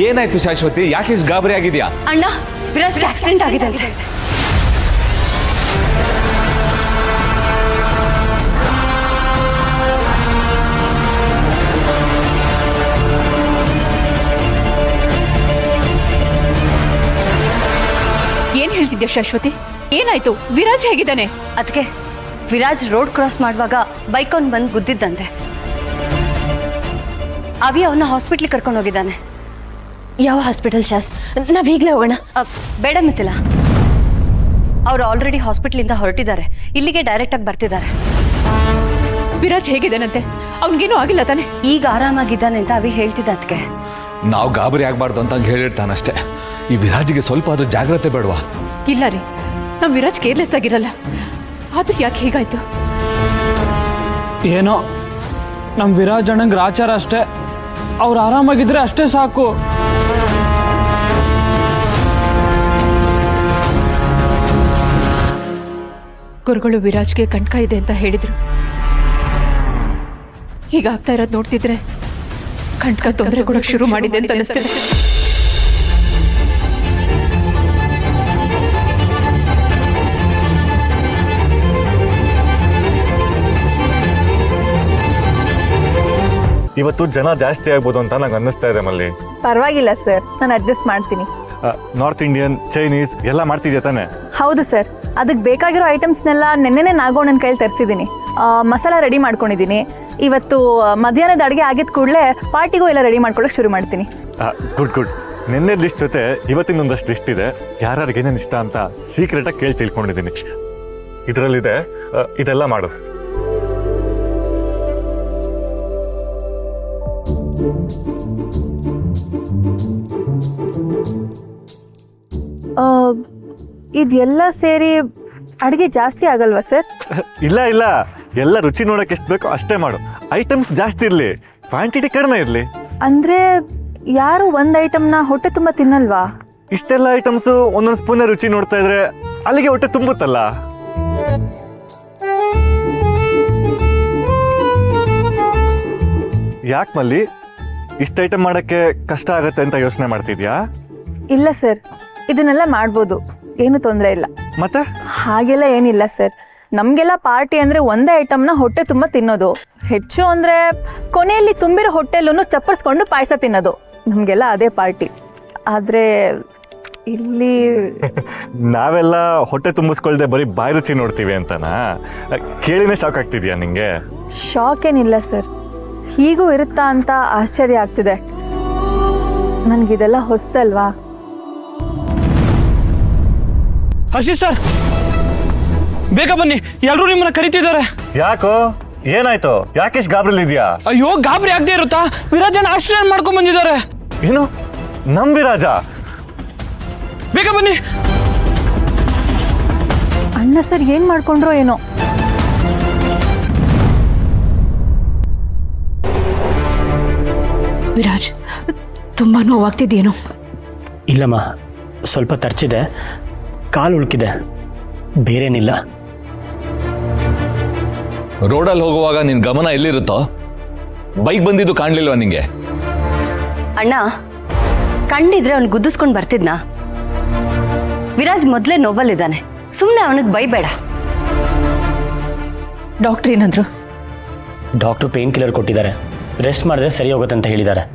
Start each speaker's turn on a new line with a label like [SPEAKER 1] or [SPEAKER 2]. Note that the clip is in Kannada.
[SPEAKER 1] ಏನಾಯ್ತು ಶಾಶ್ವತಿ? ಯಾಕೆ ಇಷ್ಟು ಗಾಬರಿ ಆಗಿದ್ಯಾ?
[SPEAKER 2] ಅಣ್ಣ, ವಿರಾಜ್ಗೆ ಆಕ್ಸಿಡೆಂಟ್ ಆಗಿದೆ ಅಂತೆ.
[SPEAKER 3] ಏನ್ ಹೇಳ್ತಿದ್ಯಾ ಶಾಶ್ವತಿ? ಏನಾಯ್ತು? ವಿರಾಜ್ ಹೇಗಿದ್ದಾನೆ?
[SPEAKER 2] ಅದಕ್ಕೆ ವಿರಾಜ್ ರೋಡ್ ಕ್ರಾಸ್ ಮಾಡುವಾಗ ಬೈಕ್ ಅವ್ನು ಬಂದು ಗುದ್ದಿದ್ದಂತೆ. ಅವಿ ಅವನ್ನ ಹಾಸ್ಪಿಟ್ಲಿಗೆ ಕರ್ಕೊಂಡು ಹೋಗಿದ್ದಾನೆ.
[SPEAKER 4] ಯಾವ ಹಾಸ್ಪಿಟಲ್ ಶಾಸ್? ನಾವ್ ಈಗಲೇ ಹೋಗೋಣ.
[SPEAKER 2] ಬೇಡ ಮಿಥಿಲಾ, ಅವ್ರು ಆಲ್ರೆಡಿ ಹಾಸ್ಪಿಟ್ಲಿಂದ ಹೊರಟಿದ್ದಾರೆ. ಇಲ್ಲಿಗೆ ಡೈರೆಕ್ಟ್ ಆಗಿ ಬರ್ತಿದ್ದಾರೆ.
[SPEAKER 3] ವಿರಾಜ್ ಹೇಗಿದ್ದಾನಂತೆ? ಅವ್ನಿಗೇನು ಆಗಿಲ್ಲ ತಾನೆ?
[SPEAKER 2] ಈಗ ಆರಾಮಾಗಿದ್ದಾನೆ ಅಂತ ಅವಿ ಹೇಳ್ತಿದ್ದ. ಅದಕ್ಕೆ
[SPEAKER 1] ನಾವು ಗಾಬರಿ ಆಗ್ಬಾರ್ದು ಅಂತ ಹೇಳಿರ್ತಾನಷ್ಟೇ. ಈ ವಿರಾಜಿಗೆ ಸ್ವಲ್ಪ ಆದ್ರೂ ಜಾಗ್ರತೆ ಬೇಡವಾ?
[SPEAKER 3] ಇಲ್ಲ ರೀ, ನಮ್ ವಿರಾಜ್ ಕೇರ್ಲೆಸ್ ಆಗಿರಲ್ಲ. ಆದ್ರೂ ಯಾಕೆ ಹೀಗಾಯ್ತು?
[SPEAKER 5] ಏನೋ ನಮ್ಮ ವಿರಾಜ್ ಅಣ್ಣಂಗೆ ಗ್ರಾಚಾರ ಅಷ್ಟೇ. ಅವ್ರು ಆರಾಮಾಗಿದ್ರೆ ಅಷ್ಟೇ ಸಾಕು.
[SPEAKER 3] ಗುರುಗಳು ವಿರಾಜ್ಗೆ ಕಂಟಕ ಇದೆ ಅಂತ ಹೇಳಿದ್ರು. ಹೀಗಾಗ್ತಾ ಇರೋದು ನೋಡ್ತಿದ್ರೆ ಕಂಟಕ ತೊಂದರೆ ಕೊಡೋಕೆ ಶುರು ಮಾಡಿದೆ ಅಂತ ಅನಿಸ್ತಿದೆ.
[SPEAKER 6] ಇವತ್ತು ಜನ ಜಾಸ್ತಿ ಆಗ್ಬೋದು ಅಂತ ನಂಗೆ ಅನ್ನಿಸ್ತಾ ಇದೆ ಮಲ್ಲಿ.
[SPEAKER 7] ಪರವಾಗಿಲ್ಲ ಸರ್, ನಾನು ಅಡ್ಜಸ್ಟ್ ಮಾಡ್ತೀನಿ.
[SPEAKER 6] ನಾರ್ತ್ ಇಂಡಿಯನ್, ಚೈನೀಸ್ ಎಲ್ಲ ಮಾಡ್ತಿದ್ಯಾ ತಾನೆ?
[SPEAKER 7] ಹೌದು ಸರ್, ಅದಕ್ಕೆ ಬೇಕಾಗಿರೋ ಐಟಮ್ಸ್ನೆಲ್ಲ ನೆನ್ನೆನೇ ನಾಗೋಣನ ಕೈಲಿ ತರಿಸಿದ್ದೀನಿ. ಮಸಾಲ ರೆಡಿ ಮಾಡ್ಕೊಂಡಿದ್ದೀನಿ. ಇವತ್ತು ಮಧ್ಯಾಹ್ನದ ಅಡುಗೆ ಆಗಿದ ಕೂಡಲೇ ಪಾರ್ಟಿಗೂ ಎಲ್ಲ ರೆಡಿ ಮಾಡ್ಕೊಳ್ಳೋಕೆ ಶುರು ಮಾಡ್ತೀನಿ.
[SPEAKER 6] Good good. ನಿನ್ನೆ ಲಿಸ್ಟ್ ಜೊತೆ ಇವತ್ತಿನೊಂದಷ್ಟು ಲಿಸ್ಟ್ ಇದೆ. ಯಾರ್ಯಾರಿಗೆ ಏನೇನು ಇಷ್ಟ ಅಂತ ಸೀಕ್ರೆಟಾಗಿ ಕೇಳಿ ತಿಳ್ಕೊಂಡಿದ್ದೀನಿ. ಇದರಲ್ಲಿದೆ, ಇದೆಲ್ಲ ಮಾಡು.
[SPEAKER 7] ಇದೆಲ್ಲ ಸೇರಿ ಅಡುಗೆ ಜಾಸ್ತಿ ಆಗಲ್ವಾ ಸರ್?
[SPEAKER 6] ಇಲ್ಲ ಇಲ್ಲ, ಎಲ್ಲ ರುಚಿ ನೋಡೋಕೆ ಎಷ್ಟು ಬೇಕೋ ಅಷ್ಟೇ ಮಾಡು. ಐಟಮ್ಸ್ ಜಾಸ್ತಿ ಇರಲಿ, ಕ್ವಾಂಟಿಟಿ ಕಡಿಮೆ ಇರಲಿ.
[SPEAKER 7] ಅಂದರೆ ಯಾರು ಒಂದು ಐಟಮ್ನ ಹೊಟ್ಟೆ ತುಂಬ ತಿನ್ನಲ್ವಾ?
[SPEAKER 6] ಇಷ್ಟೆಲ್ಲ ಐಟಮ್ಸು ಒಂದೊಂದು ಸ್ಪೂನ್ ರುಚಿ ನೋಡ್ತಾ ಇದ್ರೆ ಅಲ್ಲಿಗೆ ಹೊಟ್ಟೆ ತುಂಬುತ್ತಲ್ಲ. ಯಾಕೆ ಮಲ್ಲಿ, ಇಷ್ಟು ಐಟಮ್ ಮಾಡೋಕ್ಕೆ ಕಷ್ಟ ಆಗುತ್ತೆ ಅಂತ ಯೋಚನೆ ಮಾಡ್ತಿದ್ಯಾ?
[SPEAKER 7] ಇಲ್ಲ ಸರ್, ಇದನ್ನೆಲ್ಲ ಮಾಡ್ಬೋದು, ಏನು ತೊಂದರೆ ಇಲ್ಲ.
[SPEAKER 6] ಮತ್ತೆ
[SPEAKER 7] ಹಾಗೆಲ್ಲ ಏನಿಲ್ಲ ಸರ್. ನಮಗೆಲ್ಲ ಪಾರ್ಟಿ ಅಂದರೆ ಒಂದೇ ಐಟಮ್ನ ಹೊಟ್ಟೆ ತುಂಬ ತಿನ್ನೋದು. ಹೆಚ್ಚು ಅಂದರೆ ಕೊನೆಯಲ್ಲಿ ತುಂಬಿರೋ ಹೊಟ್ಟೆಲ್ಲೂ ಚಪ್ಪರ್ಸ್ಕೊಂಡು ಪಾಯಸ ತಿನ್ನೋದು. ನಮಗೆಲ್ಲ ಅದೇ ಪಾರ್ಟಿ. ಆದರೆ ಇಲ್ಲಿ
[SPEAKER 6] ನಾವೆಲ್ಲ ಹೊಟ್ಟೆ ತುಂಬಿಸ್ಕೊಳ್ದೆ ಬರೀ ಬಾಯಿ ರುಚಿ ನೋಡ್ತೀವಿ ಅಂತನಾ? ಕೇಳಿನೇ ಶಾಕ್ ಆಗ್ತಿದ್ಯಾ ನಿಂಗೆ?
[SPEAKER 7] ಶಾಕ್ ಏನಿಲ್ಲ ಸರ್, ಹೀಗೂ ಇರುತ್ತಾ ಅಂತ ಆಶ್ಚರ್ಯ ಆಗ್ತಿದೆ. ನನಗಿದೆಲ್ಲ ಹೊಸ್ತಲ್ವಾ.
[SPEAKER 5] ಹರ್ಷಿತ್ ಸರ್, ಬೇಗ ಬನ್ನಿ, ಎಲ್ಲರೂ ನಿಮ್ಮನ್ನ ಕರಿತಿದ್ದಾರೆ.
[SPEAKER 6] ಯಾಕೋ, ಏನಾಯ್ತು? ಯಾಕೆಷ್ಟು ಗಾಬರಿಲಿದ್ಯಾ?
[SPEAKER 5] ಅಯ್ಯೋ, ಗಾಬರಿ ಆಗದೆ ಇರುತ್ತಾ? ವಿರಾಜನ ಆಕ್ಸಿಡೆಂಟ್ ಮಾಡ್ಕೊಂಡ್ ಬಂದಿದ್ದಾರೆ.
[SPEAKER 6] ಏನು, ನಮ್ ವಿರಾಜ?
[SPEAKER 5] ಬೇಗ ಬನ್ನಿ.
[SPEAKER 7] ಅಣ್ಣ ಸರ್ ಏನು ಮಾಡ್ಕೊಂಡ್ರೋ ಏನೋ.
[SPEAKER 3] ವಿರಾಜ್, ತುಂಬಾ ನೋವಾಗ್ತಿದ್ಯೇನೋ?
[SPEAKER 8] ಇಲ್ಲಮ್ಮ, ಸ್ವಲ್ಪ ತರ್ಚಿದೆ, ಕಾಲು ಉಳುಕಿದೆ, ಬೇರೇನಿಲ್ಲ.
[SPEAKER 1] ರೋಡಲ್ಲಿ ಹೋಗುವಾಗ ನಿನ್ ಗಮನ ಎಲ್ಲಿರುತ್ತೋ? ಬೈಕ್ ಬಂದಿದ್ದು ಕಾಣ್ಲಿಲ್ವಾ ನಿಂಗೆ?
[SPEAKER 2] ಅಣ್ಣ, ಕಂಡಿದ್ರೆ ಅವ್ನು ಗುದ್ದಿಸ್ಕೊಂಡು ಬರ್ತಿದ್ನಾ? ವಿರಾಜ್ ಮೊದಲೇ ನೋವಲ್ಲಿದ್ದಾನೆ, ಸುಮ್ಮನೆ ಅವನಿಗೆ ಬೈಬೇಡ.
[SPEAKER 3] ಡಾಕ್ಟರ್ ಏನಂದ್ರು?
[SPEAKER 8] ಡಾಕ್ಟ್ರು ಪೇನ್ ಕಿಲ್ಲರ್ ಕೊಟ್ಟಿದ್ದಾರೆ, ರೆಸ್ಟ್ ಮಾಡಿದ್ರೆ ಸರಿ ಹೋಗುತ್ತೆ ಅಂತ ಹೇಳಿದ್ದಾರೆ.